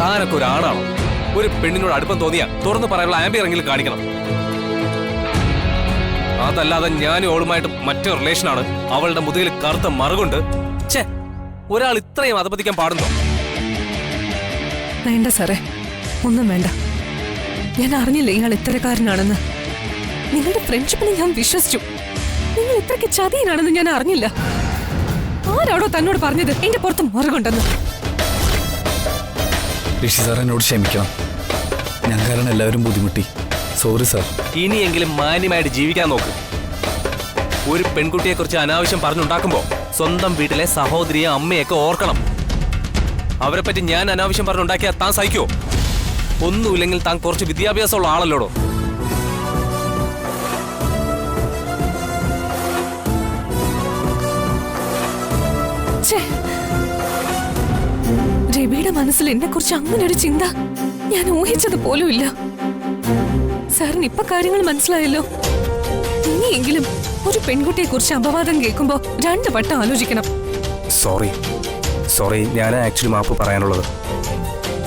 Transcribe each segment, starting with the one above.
താനൊക്കെ ഒരു ആണാണോ? ഒരു പെണ്ണിനോട് അടുപ്പം തോന്നിയാ തുറന്നു പറയാനുള്ള ആംബിയറെങ്കിലും കാണിക്കണം. അതല്ലാതെ ഞാനും അവളുമായിട്ട് മറ്റേ റിലേഷനാണ്, അവളുടെ മുതുകിൽ കറുത്ത മറുകൊണ്ട്. ഛേ, ഒരാൾ ഇത്രയും അധപതിക്കാൻ പാടുന്നോ? വേണ്ട സാറേ, ഒന്നും വേണ്ട. ഞാൻ അറിഞ്ഞില്ല ഇയാൾ ഇത്തരക്കാരനാണെന്ന്. നിങ്ങളുടെ ഫ്രണ്ട്ഷിപ്പിനെ ഞാൻ വിശ്വസിച്ചു. നിങ്ങൾ ഇത്രയ്ക്ക് ചതിയനാണെന്ന് ഞാൻ അറിഞ്ഞില്ല. ആരാടോ തന്നോട് പറഞ്ഞത് എന്റെ പുറത്ത് മറുകൊണ്ടെന്ന്? ഋഷി സാർ എന്നോട് ക്ഷമിക്കണം. ഞാൻ കാരണം എല്ലാവരും ബുദ്ധിമുട്ടി. Sorry sir. ഇനിയെങ്കിലും മാന്യമായിട്ട് ജീവിക്കാൻ നോക്ക്. ഒരു പെൺകുട്ടിയെക്കുറിച്ച് അനാവശ്യം പറഞ്ഞുണ്ടാക്കുമ്പോ സ്വന്തം വീട്ടിലെ സഹോദരിയെ അമ്മയൊക്കെ ഓർക്കണം. അവരെ പറ്റി ഞാൻ അനാവശ്യം പറഞ്ഞുണ്ടാക്കിയാൽ താൻ സഹിക്കോ? ഒന്നുമില്ലെങ്കിൽ താൻ കുറച്ച് വിദ്യാഭ്യാസമുള്ള ആളല്ലോടോ. രവിയുടെ മനസ്സിൽ എന്നെ കുറിച്ച് അങ്ങനെ ഒരു ചിന്ത ഞാൻ ഊഹിച്ചത് പോലും ഇല്ല. സാറിന് ഇപ്പൊ കാര്യങ്ങൾ മനസ്സിലായല്ലോ. ഇനിയെങ്കിലും ഒരു പെൺകുട്ടിയെ കുറിച്ച് അപവാദം കേൾക്കുമ്പോ 2 വട്ടം ആലോചിക്കണം. സോറി, ഞാൻ ആക്ച്വലി മാപ്പ് പറയാനുള്ളത്.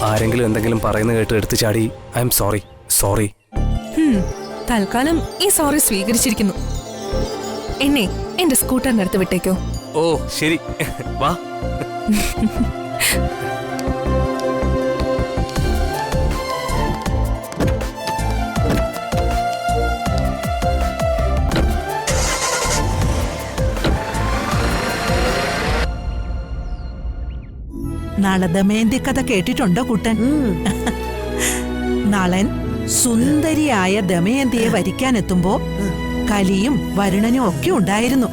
ആരെങ്കിലും എന്തെങ്കിലും പറയുന്നത് കേട്ട് എടുത്തു ചാടി ഐ എം സോറി. തൽക്കാലം ഈ സോറി സ്വീകരിച്ചിരിക്കുന്നു. എന്നെ എന്റെ സ്കൂട്ടറിനടുത്ത് വിട്ടേക്കോ? ഓ ശരി, വാ. നളദമയന്തി കഥ കേട്ടിട്ടുണ്ടോ കുട്ടൻ? നളൻ സുന്ദരിയായ ദമയന്തിയെ വരിക്കാനെത്തുമ്പോ കലിയും വരുണനും ഒക്കെ ഉണ്ടായിരുന്നു.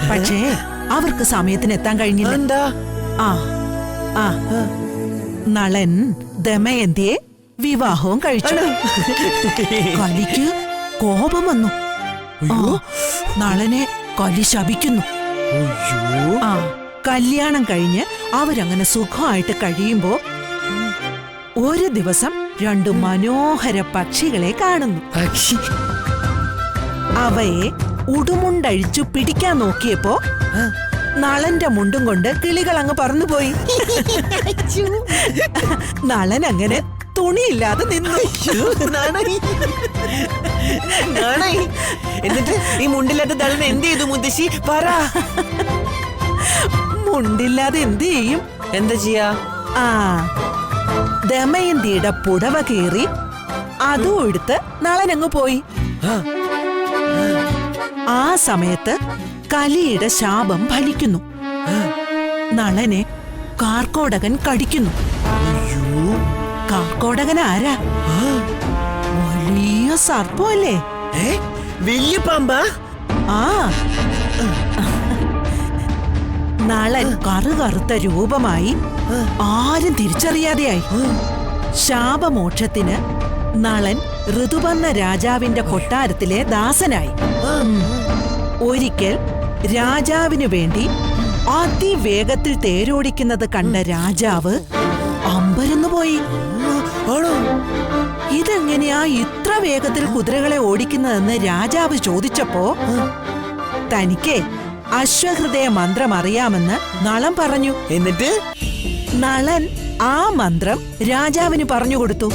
പക്ഷേ അവർക്ക് സമയത്തിന് എത്താൻ കഴിഞ്ഞില്ല. നളൻ ദമയന്തിയെ വിവാഹവും കഴിച്ചു. കലിക്ക് കോപം വന്നു. നളനെ കലി ശപിക്കുന്നു. കല്യാണം കഴിഞ്ഞ് അവരങ്ങനെ സുഖമായിട്ട് കഴിയുമ്പോ ഒരു ദിവസം 2 മനോഹര പക്ഷികളെ കാണുന്നു. അവയെ ഉടുമുണ്ടഴിച്ചു പിടിക്കാൻ നോക്കിയപ്പോ നളന്റെ മുണ്ടും കൊണ്ട് കിളികൾ അങ്ങ് പറന്നുപോയി. നളൻ അങ്ങനെ തുണിയില്ലാതെ നിന്നു. എന്നിട്ട് ഈ മുണ്ടില്ലാത്ത നളൻ എന്ത് ചെയ്തു മുത്തശ്ശി? പറ. മുണ്ടില്ലാതെ എന്ത് ചെയ്യും? എന്താ ചെയ്യാ? ദമയന്തിയുടെ പുടവ കീറി അതും എടുത്ത് നളനങ്ങ് പോയി. ആ സമയത്ത് കലിയുടെ ശാപം ഫലിക്കുന്നു. നളനെ കാർക്കോടകൻ കടിക്കുന്നു. കാർക്കോടകൻ ആരാ? വലിയ സർപ്പമല്ലേ? വലിയ പാമ്പാ? നളൻ കറുകറുത്ത രൂപമായി ആരും തിരിച്ചറിയാതെയായി. ശാപമോക്ഷത്തിന് നളൻ ഋതുപർണ രാജാവിന്റെ കൊട്ടാരത്തിലെ ദാസനായി. ഒരിക്കൽ രാജാവിനു വേണ്ടി അതിവേഗത്തിൽ തേരോടിക്കുന്നത് കണ്ട രാജാവ് അമ്പരന്നുപോയി. ഇതെങ്ങനെയാ ഇത്ര വേഗത്തിൽ കുതിരകളെ ഓടിക്കുന്നതെന്ന് രാജാവ് ചോദിച്ചപ്പോ തനിക്ക് അശ്വഹൃദയ മന്ത്രം അറിയാമെന്ന് നളൻ പറഞ്ഞു. എന്നിട്ട് നളൻ ആ മന്ത്രം രാജാവിന് പറഞ്ഞുകൊടുത്തു.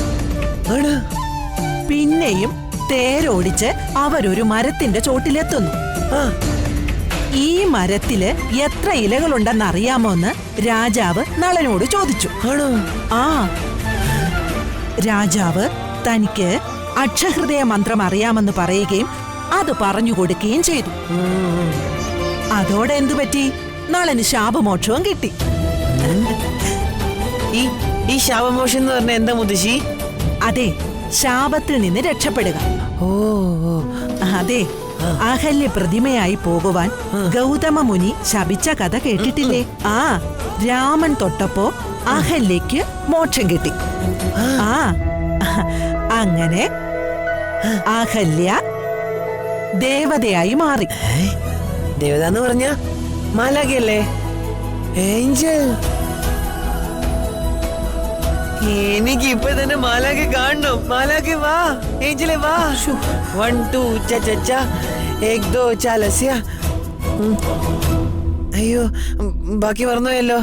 പിന്നെയും തേരോടിച്ച് അവരൊരു മരത്തിന്റെ ചോട്ടിലെത്തുന്നു. ഈ മരത്തില് എത്ര ഇലകളുണ്ടെന്നറിയാമോന്ന് രാജാവ് നളനോട് ചോദിച്ചു. രാജാവ് തനിക്ക് അക്ഷഹൃദയ മന്ത്രം അറിയാമെന്ന് പറയുകയും അത് പറഞ്ഞുകൊടുക്കുകയും ചെയ്തു. അതോടെ എന്തുപറ്റി? നളന് ശാപമോക്ഷവും കിട്ടി. ഈ ശാപമോക്ഷം എന്ന് പറഞ്ഞ എന്താ മുത്തശ്ശി? അതെ, ശാപത്തിൽ നിന്ന് രക്ഷപ്പെടുക. അതെ, അഹല്യ പ്രതിമയായി പോകുവാൻ ഗൗതമ മുനി ശപിച്ച കഥ കേട്ടിട്ടില്ലേ? രാമൻ തൊട്ടപ്പോ അഹല്യക്ക് മോക്ഷം കിട്ടി. അങ്ങനെ അഹല്യ ദേവതയായി മാറി. ദേവത എന്ന് പറഞ്ഞ മാലാഖയല്ലേ? ഏഞ്ചൽ. എനിക്ക് ഇപ്പൊ തന്നെ മാലാഖ കാണണം. മാലാഖ വാ, ഏഞ്ചലെ വാ. 1 2 ച 1 2 ചാലസ്യ. അയ്യോ, ബാക്കി മറന്നുപോയല്ലോ.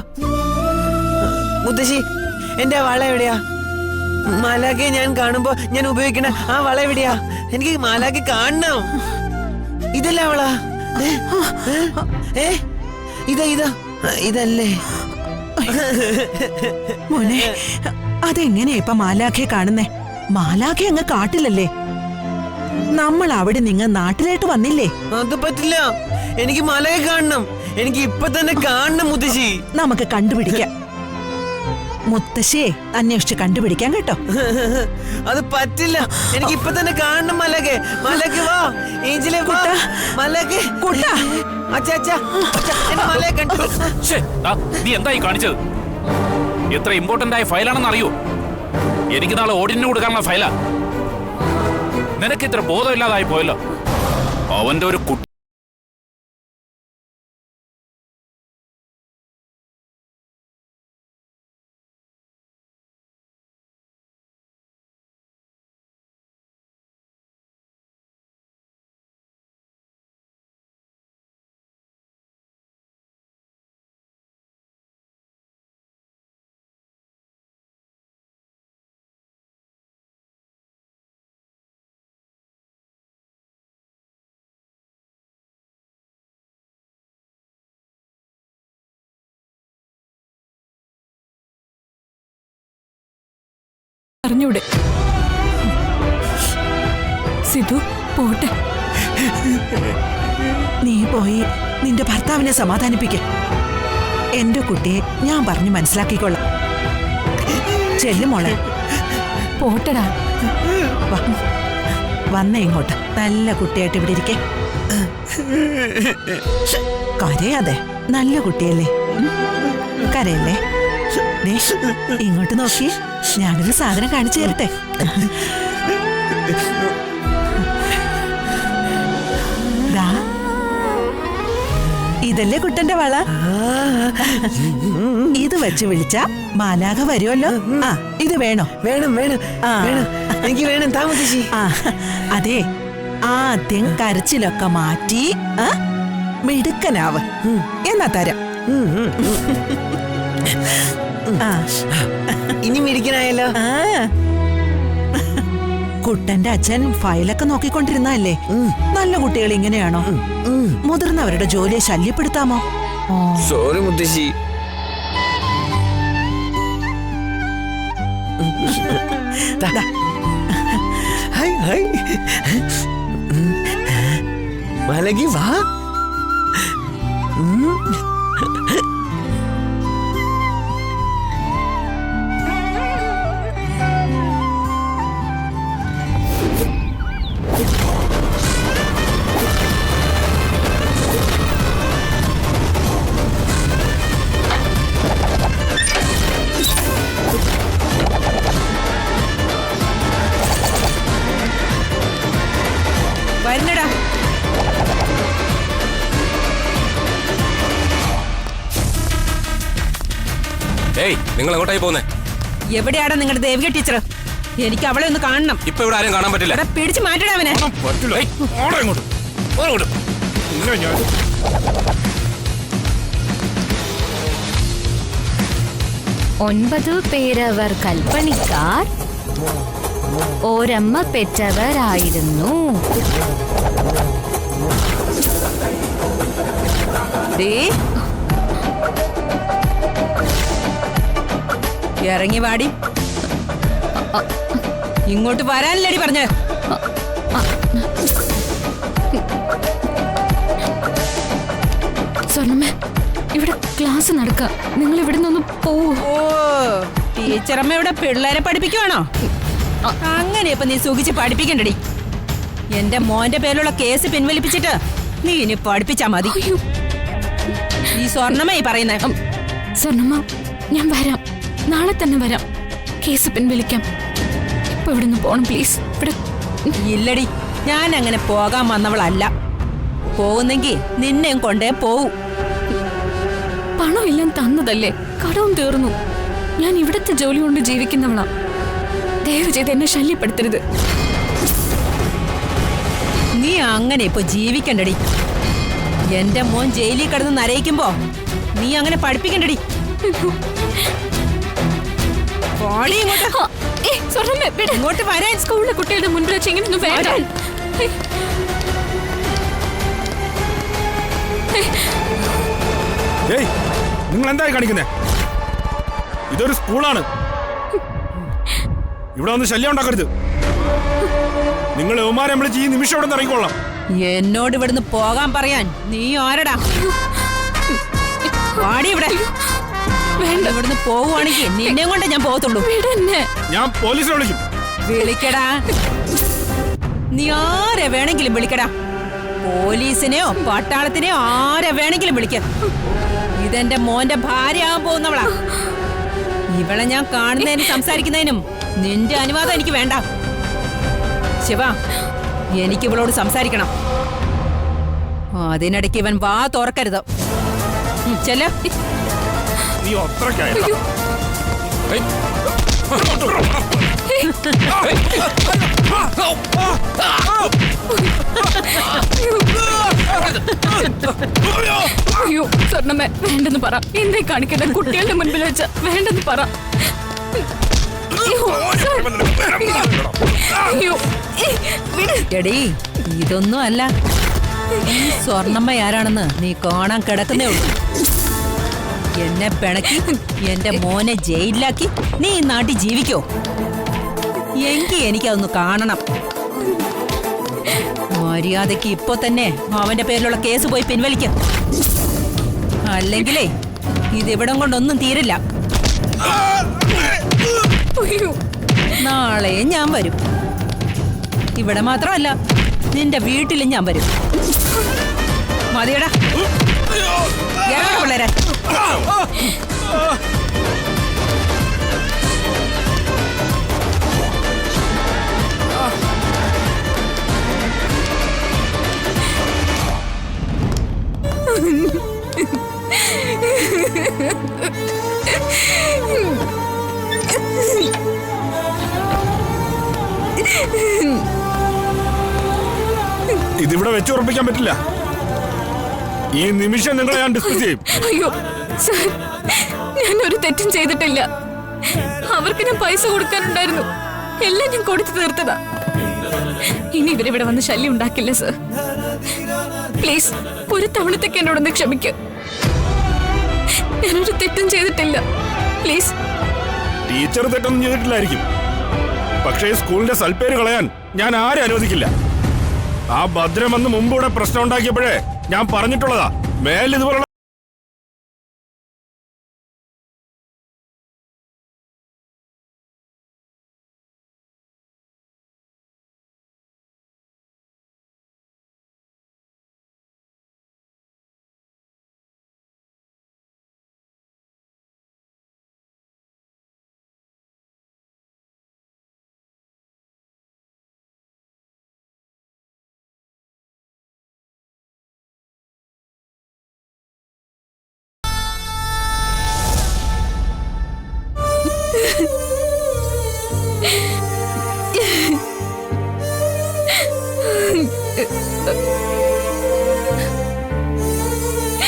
മുത്തശ്ശി എന്റെ വള എവിടെയാ? മാലാഖയെ ഞാൻ കാണുമ്പോ ഞാൻ ഉപയോഗിക്കണ ആ വള എവിടെയാ? എനിക്ക് മാലാഖ കാണണം. ഇതല്ല വള. ഇതാ ഇതാ ഇതല്ലേ? മോനെ, അതെങ്ങനെയാ ഇപ്പൊ മാലാഖയെ കാണുന്നേ? മാലാഖ അങ്ങ് കാട്ടിലല്ലേ? നമ്മൾ അവിടെ നിങ്ങൾ നാട്ടിലായിട്ട് വന്നില്ലേ? അത് പറ്റില്ല. എനിക്ക് മാലാഖയെ കാണണം. എനിക്ക് ഇപ്പൊ തന്നെ കാണണം മുത്തശ്ശി. നമുക്ക് കണ്ടുപിടിക്കാം. മുത്തശ്ശിയെ അന്വേഷിച്ച് കണ്ടുപിടിക്കാം കേട്ടോ. അത് പറ്റില്ല. എനിക്ക് ഇപ്പൊ തന്നെ കാണണം മാലാഖയെ. മാലാഖ വാ, ഏഞ്ചലെ വാ. മാലാഖ കുട്ടാ, അച്ഛാ അച്ഛാ എന്നെ മാലാഖ കണ്ടു. ശ്ശേ, നീ എന്തായി കാണിച്ചത്? എത്ര ഇമ്പോർട്ടന്റ് ആയ ഫയലാണെന്ന് അറിയോ? എനിക്ക് നാളെ ഓഡിറ്റിന് കൊടുക്കാനുള്ള ഫയലാ. നിനക്ക് ഇത്ര ബോധമില്ലാതായി പോയല്ലോ. അവന്റെ ഒരു കുട്ടി അറിഞ്ഞൂടെ? സിധു പോട്ടെ. നീ പോയി നിന്റെ ഭർത്താവിനെ സമാധാനിപ്പിക്ക. എന്റെ കുട്ടിയെ ഞാൻ പറഞ്ഞു മനസ്സിലാക്കിക്കൊള്ളാം. ചെല്ലു മോളെ. പോട്ടടാ. വന്നേ ഇങ്ങോട്ട്. നല്ല കുട്ടിയായിട്ട് ഇവിടെ ഇരിക്കേ. കരയാതെ, നല്ല കുട്ടിയല്ലേ. കരയല്ലേ? ദേ, ഇങ്ങോട്ട് നോക്കി. ഞാനൊരു സാധനം കാണിച്ചു തരട്ടെ. ദാ, ഇതല്ലേ കുട്ടന്റെ വള? ഇത് വെച്ച് വിളിച്ച മാലാഖ വരുമല്ലോ. ആ, ഇത് വേണോ? വേണം വേണം വേണം. എനിക്ക് വേണം. താ മുത്തശ്ശി. ആ, അതെ, ആദ്യം കരച്ചിലൊക്കെ മാറ്റി മിടുക്കനാവ്. എന്നാ തരാം. ആ, ഇനി മിടിക്കനായല്ലോ. ആ. കുട്ടന്റെ അച്ഛൻ ഫയലൊക്കെ നോക്കിക്കൊണ്ടിരുന്നല്ലേ? നല്ല കുട്ടികൾ ഇങ്ങനെയാണോ? മുതിർന്നവരുടെ ജോലിയെ ശല്യപ്പെടുത്താമോ? സോറി മുത്തശ്ശി. മാലകി വാ. വരുന്നടാ. ഏയ്, നിങ്ങൾ എങ്ങോട്ടായി പോകുന്നേ? എവിടെയാടാ നിങ്ങളുടെ ദേവിക ടീച്ചർ? എനിക്ക് അവളെ ഒന്ന് കാണണം. ഇപ്പൊ ഇവിടെ ആരും കാണാൻ പറ്റില്ല. എടാ, പിടിച്ചു മാറ്റടാ അവനെ. പറ്റില്ല. ഏയ്, ഓടാ ഇങ്ങോട്ട്. ഓടാ ഇങ്ങോട്ട്. നിന്നെ ഞാൻ 9 പേരവർ കൽപ്പണിക്കാർ, ഒരമ്മ പെറ്റവരായിരുന്നു. ഇറങ്ങി വാടി. ഇങ്ങോട്ട് വരാനല്ലേടി പറഞ്ഞേ? സ്വർണ്ണമ്മ, ഇവിടെ ക്ലാസ് നടക്കാം. നിങ്ങൾ ഇവിടെ നിന്ന് പോവോ? ഓ, ടീച്ചറമ്മ ഇവിടെ പിള്ളേരെ പഠിപ്പിക്കുവാണോ? അങ്ങനെ ഇപ്പൊ നീ സുഖിച്ച് പഠിപ്പിക്കണ്ടടി. എന്റെ മോന്റെ പേരിലുള്ള കേസ് പിൻവലിപ്പിച്ചിട്ട് നീ ഇനി പഠിപ്പിച്ചാ മതി. ഈ സ്വർണ്ണമ്മ ഈ പറയുന്നേ. സ്വർണ്ണമ്മ, ഞാൻ വരാം. നാളെ തന്നെ വരാം. കേസ് പിൻവലിക്കാം. ഇപ്പൊ ഇവിടെ നിന്ന് പോണം പ്ലീസ്. ഇവിടെ ഇല്ലടി, ഞാൻ അങ്ങനെ പോകാൻ വന്നവളല്ല. പോകുന്നെങ്കി നിന്നെയും കൊണ്ടേ പോവൂ. പണം എല്ലാം തന്നതല്ലേ, കടവും തീർന്നു. ഞാൻ ഇവിടത്തെ ജോലി കൊണ്ട് ജീവിക്കുന്നവളാ. ദയവ് ചെയ്ത് എന്നെ ശല്യപ്പെടുത്തരുത്. നീ അങ്ങനെ ഇപ്പൊ ജീവിക്കണ്ടടി. എന്റെ മോൻ ജയിലിൽ കിടന്ന് നരയിക്കുമ്പോ നീ അങ്ങനെ പഠിപ്പിക്കണ്ടടി. പോടി ഇങ്ങോട്ട്. സ്വർണ്ണമ്മേ വിട്. ഇങ്ങോട്ട് വരാൻ. സ്കൂളിലെ കുട്ടികളുടെ മുൻപിൽ വെച്ച് ഇങ്ങനെയൊന്നും വേണ്ട. വരാൻ. ഏയ്, നിങ്ങൾ എന്തായി കാണിക്കുന്നേ? ഇതൊരു സ്കൂളാണ്. ഇവിടെ ഒന്ന് ശല്യം ഉണ്ടാക്കരുത്. നിങ്ങൾ യവന്മാരെ വിളിച്ച് ഈ നിമിഷം ഇവിടെ നിന്ന് ഇറങ്ങിക്കൊള്ളാം. എന്നോട് ഇവിടുന്ന് പോകാൻ പറയാൻ നീ ആരടാ? വാടി ഇവിടെ. വേണ്ട. ഇവിടുന്ന് പോവുകയാണെങ്കിൽ നിന്നെ കൊണ്ട് ഞാൻ പോകത്തുള്ളൂ. വിടന്നെ. ഞാൻ പോലീസിനെ വിളിക്കും. വിളിക്കടാ. നീ ആരെ വേണമെങ്കിലും വിളിക്കടാ. പോലീസിനെയോ പട്ടാളത്തിനെയോ ആരെ വേണമെങ്കിലും വിളിക്ക. ഇതെന്റെ മോന്റെ ഭാര്യയാകാൻ പോകുന്നവളാ. ഇവളെ ഞാൻ കാണുന്നതിനും സംസാരിക്കുന്നതിനും നിന്റെ അനുവാദം എനിക്ക് വേണ്ട. ശിവ, എനിക്ക് ഇവളോട് സംസാരിക്കണം. അതിനിടയ്ക്ക് ഇവൻ വാ തുറക്കരുത്. ചെല്ല. നീ അത്രയ്ക്കായ അയ്യോ സ്വർണ്ണമ്മേ വേണ്ടെന്ന് പറ. എന്തേ കാണിക്കുന്ന കുട്ടികളുടെ മുൻപിൽ വെച്ച വേണ്ടെന്ന് പറ. അയ്യോ എടീ, ഇതൊന്നും അല്ല. ഈ സ്വർണ്ണമ്മ ആരാണെന്ന് നീ കാണാൻ കിടക്കുന്നേ ഉള്ളൂ. എന്നെ പിണക്കി എന്റെ മോനെ ജയിലിലാക്കി നീ ഈ നാട്ടിൽ ജീവിക്കോ? എങ്കിൽ എനിക്കതൊന്ന് കാണണം. മര്യാദയ്ക്ക് ഇപ്പൊ തന്നെ അവന്റെ പേരിലുള്ള കേസ് പോയി പിൻവലിക്ക. അല്ലെങ്കിലേ ഇതിവിടം കൊണ്ടൊന്നും തീരില്ല. നാളെ ഞാൻ വരും. ഇവിടെ മാത്രമല്ല, നിന്റെ വീട്ടിലും ഞാൻ വരും. മതിയടാ, ഇറങ്ങ് പിള്ളേരെ. ഇതിവിടെ വെച്ചുറപ്പിക്കാൻ പറ്റില്ല. ഈ നിമിഷം നിങ്ങളെ ഞാൻ ഡിസ്കസ് ചെയ്യും. അയ്യോ സർ, ഞാനൊരു തെറ്റും ചെയ്തിട്ടില്ല. അവർക്ക് ഞാൻ പൈസ കൊടുക്കാനുണ്ടായിരുന്നു. എല്ലാം ഞാൻ കൊടുത്തു തീർത്തതാ. ഇനി ഇവരിവിടെ വന്ന് ശല്യം ഉണ്ടാക്കില്ല സർ. പ്ലീസ് ഒരു തവണത്തേക്ക് എന്നോടൊന്ന് ക്ഷമിക്കൂ. ഞാനൊരു തെറ്റും ചെയ്തിട്ടില്ല. പ്ലീസ്. ടീച്ചർ തെറ്റൊന്നും ചെയ്തിട്ടില്ലായിരിക്കും. പക്ഷേ സ്കൂളിന്റെ സൽപ്പേര് കളയാൻ ഞാൻ ആരും അനുവദിക്കില്ല. ആ ഭദ്രം വന്ന് മുമ്പ് ഇവിടെ പ്രശ്നം ഉണ്ടാക്കിയപ്പോഴേ ഞാൻ പറഞ്ഞിട്ടുള്ളതാ, മേലിൽ ഇതുപോലുള്ള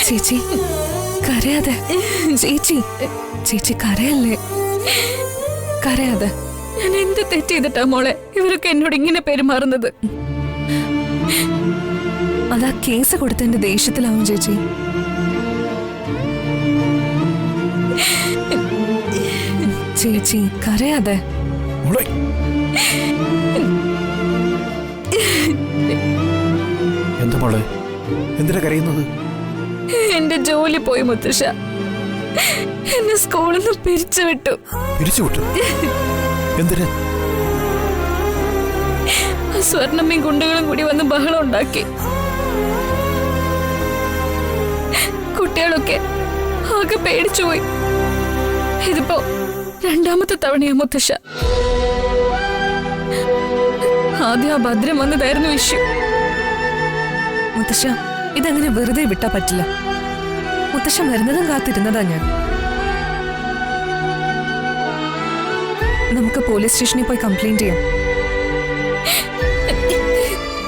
ചേച്ചി കരയാതെ. ചേച്ചി ചേച്ചി കരയല്ലേ, കരയാതെ. ഞാൻ എന്ത് തെറ്റ് ചെയ്തിട്ടാ മോളെ ഇവരൊക്കെ എന്നോട് ഇങ്ങനെ പെരുമാറുന്നത്? അതാ കേസ് കൊടുത്തതിന്റെ ദേഷ്യത്തിലാവും ചേച്ചി. ചേച്ചി കരയാതെ. എന്താ മോളെ, എന്തിനാ കരയുന്നത്? എന്റെ ജോലി പോയി മുത്തശ്ശ. എന്നെ സ്കൂളിൽ നിന്ന് പിരിച്ചുവിട്ടു. പിരിച്ചുവിട്ടു? എന്തിന്? സ്വർണ്ണമ്മയും ഗുണ്ടകളും കൂടി വന്ന് ബഹളം ഉണ്ടാക്കി. കുട്ടികളൊക്കെ ആകെ പേടിച്ചുപോയി. ഇതിപ്പോ രണ്ടാമത്തെ തവണയാ മുത്തശ്ശ. ആദ്യം ആ ഭദ്രം വന്നതായിരുന്നു ഇഷ്യൂ. മുത്തശ്ശ, ഇതങ്ങനെ വെറുതെ വിട്ടാ പറ്റില്ല. മുത്തശ്ശ വരുന്നതും കാത്തിരുന്നതാ ഞാൻ. നമുക്ക് പോലീസ് സ്റ്റേഷനിൽ പോയി കംപ്ലൈന്റ് ചെയ്യാം.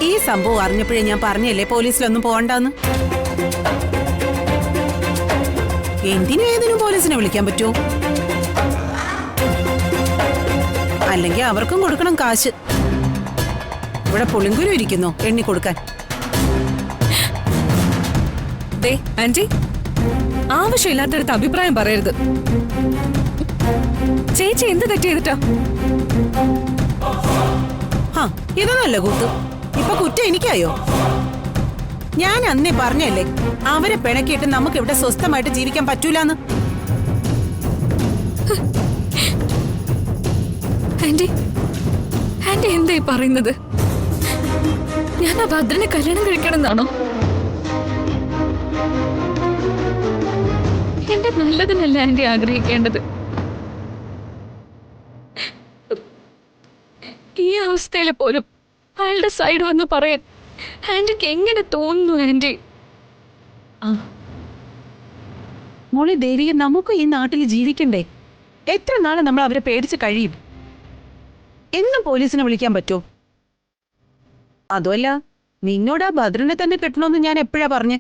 ഈ സംഭവം അറിഞ്ഞപ്പോഴേ ഞാൻ പറഞ്ഞല്ലേ പോലീസിലൊന്നും പോകണ്ടെന്ന്. എന്തിനും ഏതിനും പോലീസിനെ വിളിക്കാൻ പറ്റുമോ? അല്ലെങ്കിൽ അവർക്കും കൊടുക്കണം കാശ്. ഇവിടെ പുളിങ്കുരു ഇരിക്കുന്നു എണ്ണി കൊടുക്കാൻ. ദേ ആന്റി, ആവശ്യമില്ലാത്തടുത്ത് അഭിപ്രായം പറയരുത്. ചേച്ചി എന്ത് തെറ്റ് ചെയ്തിട്ടാ? ഇതൊന്നല്ല കൂത്ത്. ഇപ്പൊ കുറ്റം എനിക്കായോ? ഞാൻ അന്നേ പറഞ്ഞല്ലേ അവരെ പിണക്കിയിട്ട് നമുക്ക് ഇവിടെ സ്വസ്ഥമായിട്ട് ജീവിക്കാൻ പറ്റൂലെന്ന്. ആന്റി ആന്റി എന്തായി പറയുന്നത്? ഞാൻ ആ ഭദ്രനെ കല്യാണം കഴിക്കണമെന്നാണോ? എന്റെ നല്ലതിനല്ല ആന്റി ആഗ്രഹിക്കേണ്ടത്. ഈ അവസ്ഥയിൽ പോലും അയാളുടെ സൈഡ് വന്ന് പറയാൻ ആന്റിക്ക് എങ്ങനെ തോന്നുന്നു ആന്റി? മോളെ ദേവിയെ, നമുക്ക് ഈ നാട്ടിൽ ജീവിക്കണ്ടേ? എത്ര നാളെ നമ്മൾ അവരെ പേടിച്ച് കഴിയും? എന്നും പോലീസിനെ വിളിക്കാൻ പറ്റുമോ? അതുമല്ല, നിന്നോട് ആ ഭദ്രനെ തന്നെ കെട്ടണമെന്ന് ഞാൻ എപ്പോഴാ പറഞ്ഞേ?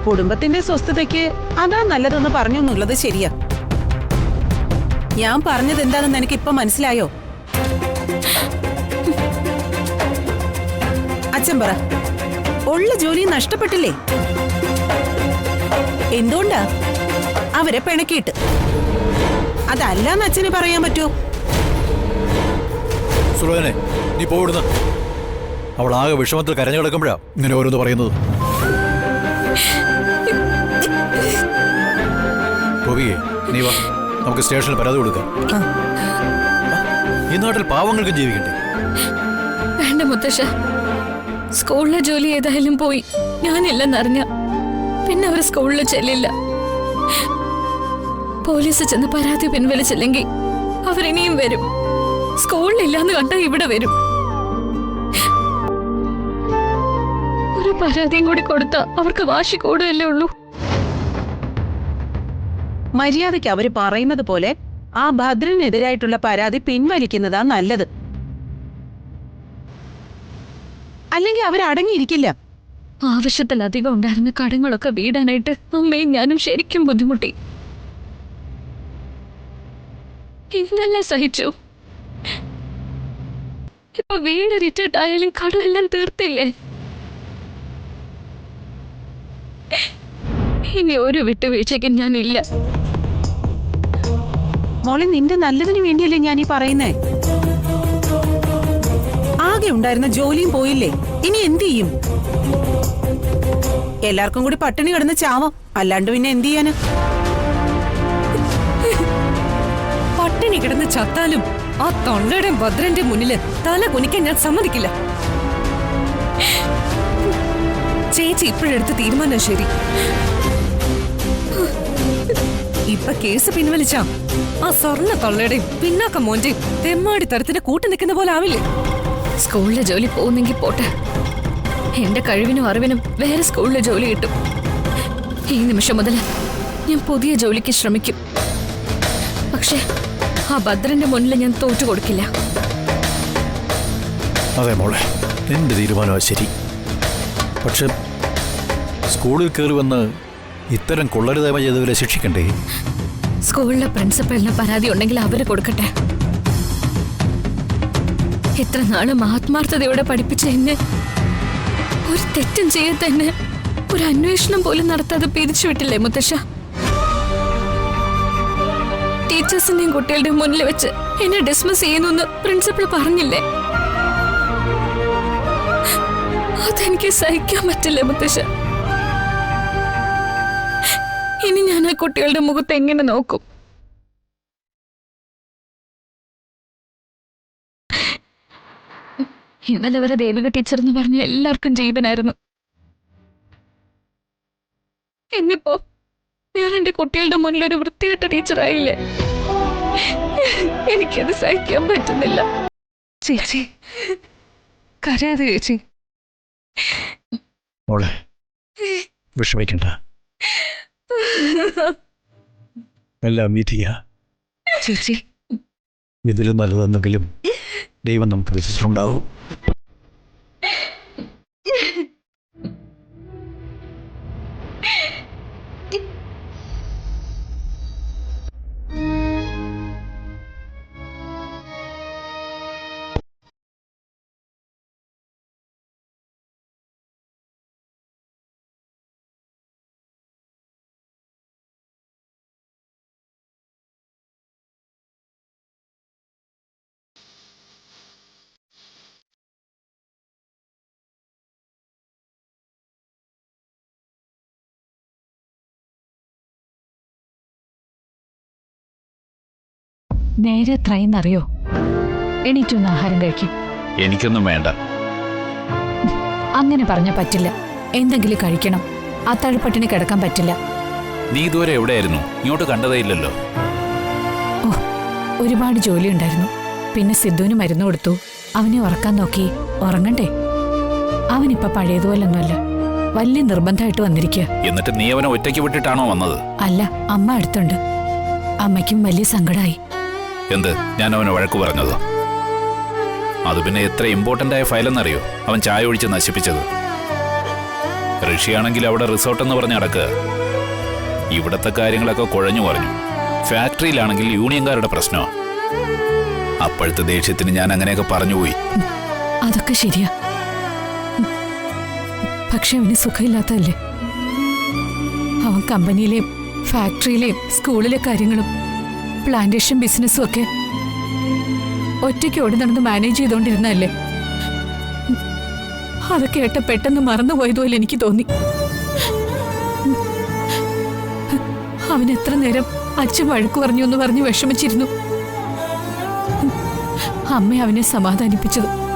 കുടുംബത്തിന്റെ സ്വസ്ഥതയ്ക്ക് അതാ നല്ലതെന്ന് പറഞ്ഞു എന്നുള്ളത് ശരിയാ. ഞാൻ പറഞ്ഞത് എന്താണെന്ന് എനിക്ക് ഇപ്പൊ മനസ്സിലായോ? അച്ഛൻ പറ, ഉള്ള ജോലി നഷ്ടപ്പെട്ടില്ലേ? എന്തുകൊണ്ടാ? അവരെ പിണക്കിയിട്ട്. അതല്ലാന്ന് അച്ഛന് പറയാൻ പറ്റുമോ? സുലോചനെ, നീ പോവിടുന്ന. അവൾ ആകെ വിഷമത്തിൽ കരഞ്ഞു കിടക്കുമ്പോഴാ ഇങ്ങനെ ഓരോന്ന് പറയുന്നത്. ഗോപികേ, നീ വാ, നമുക്ക് സ്റ്റേഷനിൽ പരാതി കൊടുക്കാം. ഈ നാട്ടിൽ പാവങ്ങൾക്ക് ജീവിക്കണ്ടേ? വേണ്ട മുത്തശ്ശ, സ്കൂളിലെ ജോലി ഏതായാലും പോയി. ഞാനില്ലെന്നറിഞ്ഞ പിന്നെ അവർ സ്കൂളിൽ ചെല്ലില്ല. പോലീസ് ചെന്ന് പരാതി പിൻവലിച്ചില്ലെങ്കിൽ അവരിനിയും വരും. സ്കൂളിലില്ലാന്ന് കണ്ടാ ഇവിടെ വരും. ഒരു പരാതിയും കൂടി കൊടുത്താ അവർക്ക് വാശി കൂടുകയല്ലേ ഉള്ളൂ. മര്യാദയ്ക്ക് അവര് പറയുന്നത് പോലെ ആ ഭദ്രനെതിരായിട്ടുള്ള പരാതി പിൻവലിക്കുന്നതാ നല്ലത്. അല്ലെങ്കിൽ അവരടങ്ങിയിരിക്കില്ല. ആവശ്യത്തിലധികം ഉണ്ടായിരുന്ന കടങ്ങളൊക്കെ വീടാനായിട്ട് അമ്മയും ഞാനും ശരിക്കും ബുദ്ധിമുട്ടി. ഇന്നല്ലേ സഹിച്ചു. ഇപ്പൊ വീട് റിട്ടേർഡായാലും കടമെല്ലാം തീർത്തില്ലേ? ഇനി ഒരു വിട്ടുവീഴ്ചയ്ക്കും ഞാനില്ല. മോളെ, നിന്റെ നല്ലതിന് വേണ്ടിയല്ലേ ഞാൻ ഈ പറയുന്നേ. ആകെ ഉണ്ടായിരുന്ന ജോലിയും പോയില്ലേ, ഇനി എന്ത് ചെയ്യും? എല്ലാവർക്കും കൂടി പട്ടിണി കിടന്ന് ചാവാം, അല്ലാണ്ട് പിന്നെ എന്ത് ചെയ്യാന്? പട്ടിണി കിടന്ന് ചത്താലും ആ തൊണ്ടയുടെ ഭദ്രന്റെ മുന്നില് തല കുനിക്കാൻ ഞാൻ സമ്മതിക്കില്ല. ചേച്ചി ഇപ്പോഴെടുത്ത തീരുമാനം ശരി. ഇപ്പൊ കേസ് പിൻവലിച്ചാ ആ സ്വർണ്ണ തൊള്ളയുടെയും പിന്നാക്ക മോന്റെയും തെമ്മാടി തരത്തിന് കൂട്ടു നിൽക്കുന്ന പോലെ ആവില്ലേ? സ്കൂളിലെ ജോലി പോകുന്നെങ്കിൽ പോട്ടെ. എന്റെ കഴിവിനും അറിവിനും വേറെ സ്കൂളിലെ ജോലി കിട്ടും. ഈ നിമിഷം മുതൽ ഞാൻ പുതിയ ജോലിക്ക് ശ്രമിക്കും. പക്ഷെ ആ ഭദ്രന്റെ മുന്നിൽ ഞാൻ തോറ്റു കൊടുക്കില്ല. അതെ മോളെ, നിന്റെ തീരുമാനമാണ് ശരി. പക്ഷെ സ്കൂളിൽ കയറി വന്ന് ഇത്തരം കൊള്ളരുതായ്മ ചെയ്തവരെ ശിക്ഷിക്കണ്ടേ? സ്കൂളിലെ പ്രിൻസിപ്പലിന് പരാതി ഉണ്ടെങ്കിൽ അവര് കൊടുക്കട്ടെ. ഇത്ര നാളും ആത്മാർത്ഥതയോടെ പഠിപ്പിച്ച എന്നെ ഒരു തെറ്റും ചെയ്യാത്ത തന്നെ ഒരു അന്വേഷണം പോലും നടത്താതെ പിരിച്ചുവിട്ടില്ലേ മുത്തശ്ശ? ടീച്ചേഴ്സിന്റെയും കുട്ടികളുടെയും മുന്നിൽ വെച്ച് എന്നെ ഡിസ്മിസ് ചെയ്യുന്നു പ്രിൻസിപ്പൽ പറഞ്ഞില്ലേ? അതെനിക്ക് സഹിക്കാൻ പറ്റില്ല മുത്തശ്ശ. ഇനി ഞാൻ ആ കുട്ടികളുടെ മുഖത്ത് എങ്ങനെ നോക്കും? ഇന്നലെ വരെ ദേവിക ടീച്ചർ എന്ന് പറഞ്ഞ എല്ലാവർക്കും ജീവനായിരുന്നു. ഇന്നിപ്പോ ഞാൻ എന്റെ കുട്ടികളുടെ മുന്നിൽ ഒരു വൃത്തികെട്ട ടീച്ചറായില്ലേ? എനിക്കത് സഹിക്കാൻ പറ്റുന്നില്ല. ചേച്ചി കരയാതെ ചേച്ചി. മോളെ, വിഷമിക്കണ്ട. എല്ലാം വിധിയാ ചേച്ചി. ഇതിലും നല്ലതെന്നെങ്കിലും ദൈവം നമുക്ക് വിധിച്ചിട്ടുണ്ടാവും. നേരെ എത്രയെന്നറിയോ? എണീറ്റൊന്ന് ആഹാരം കഴിക്കും. എനിക്കൊന്നും വേണ്ട. അങ്ങനെ പറഞ്ഞ പറ്റില്ല. എന്തെങ്കിലും കഴിക്കണം. അത്താഴപ്പട്ടിണി കിടക്കാൻ പറ്റില്ല. നീ ഇതുവരെ എവിടെയായിരുന്നു? ഇങ്ങോട്ട് കണ്ടതേ ഇല്ലല്ലോ. ഓ, ഒരുപാട് ജോലി ഉണ്ടായിരുന്നു. പിന്നെ സിദ്ധുവിന് മരുന്ന് കൊടുത്തു. അവനെ ഉറക്കാൻ നോക്കി. ഉറങ്ങണ്ടേ? അവനിപ്പോ പഴയതുപോലൊന്നുമല്ല. വലിയ നിർബന്ധമായിട്ട് വന്നിരിക്കുക. എന്നിട്ട് നീ അവനെ ഒറ്റയ്ക്ക് വിട്ടിട്ടാണോ വന്നത്? അല്ല, അമ്മ അടുത്തുണ്ട്. അമ്മയ്ക്കും വലിയ സങ്കടമായി. എന്ത്? ഞാൻ അവനെ വഴക്ക് പറഞ്ഞതോ? അത് പിന്നെ എത്ര ഇമ്പോർട്ടന്റ് ആയ ഫയലെന്നറിയോ അവൻ ചായ ഒഴിച്ച് നശിപ്പിച്ചത്. ഋഷിയാണെങ്കിൽ അവിടെ റിസോർട്ട് എന്ന് പറഞ്ഞ് നടക്കുക. ഇവിടത്തെ കാര്യങ്ങളൊക്കെ കുഴഞ്ഞു പറഞ്ഞു. ഫാക്ടറിയിലാണെങ്കിൽ യൂണിയൻകാരുടെ പ്രശ്നമോ. അപ്പോഴത്തെ ദേഷ്യത്തിന് ഞാൻ അങ്ങനെയൊക്കെ പറഞ്ഞുപോയി. അതൊക്കെ ശരിയാ. പക്ഷെ അവന് സുഖമില്ലാത്തതല്ലേ? അവൻ കമ്പനിയിലെയും ഫാക്ടറിയിലെയും സ്കൂളിലെ കാര്യങ്ങളും പ്ലാന്റേഷൻ ബിസിനസ്സും ഒക്കെ ഒറ്റയ്ക്ക് ഓടി നടന്ന് മാനേജ് ചെയ്തോണ്ടിരുന്നല്ലേ? അതൊക്കെ കേട്ട പെട്ടെന്ന് മറന്നുപോയതുപോലെ എനിക്ക് തോന്നി. അവൻ എത്ര നേരം അച്ഛൻ വഴക്കു പറഞ്ഞു എന്ന് പറഞ്ഞ് വിഷമിച്ചിരുന്നു. അമ്മ അവനെ സമാധാനിപ്പിച്ചത്